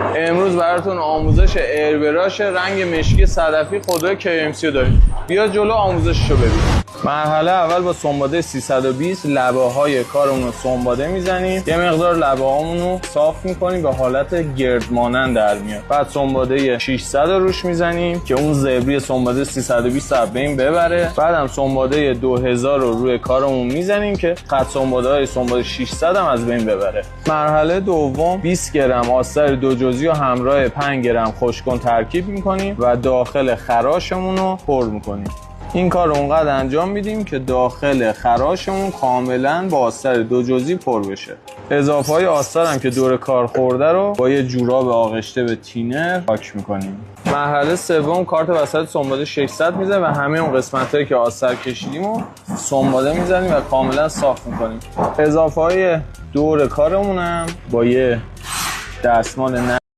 امروز براتون آموزش ایربراش رنگ مشکی صدفی خودروی KMC رو داریم. بیا جلو آموزشش رو ببین. مرحله اول با سنباده 320 لبه های کارمون رو سنباده میزنیم. یه مقدار لبه هامون رو صاف میکنیم به حالت گرد مانند در میاد. بعد سنباده 600 رو روش میزنیم که اون زبری سنباده 320 رو بین ببره. بعدم سنباده 2000 رو روی کارمون میزنیم که خط سنباده های سنباده 600 هم از بین ببره. مرحله دوم 20 گرم آستر دو جزئی و همراه 5 گرم خوشگون ترکیب میکنیم و داخل خراشمون رو پر میکنیم. این کار رو اونقدر انجام میدیم که داخل خراشمون کاملا با آستر دو جزئی پر بشه. اضافه های آستر هم که دور کار خورده رو با یه جوراب آغشته به تینر پاک میکنیم. مرحله سوم کارت وسط سنباده 600 میزنیم و همه اون قسمتایی که آستر کشیدیم رو سنباده میزنیم و کاملا صاف میکنیم. اضافه های دور کارمون هم با یه دستمال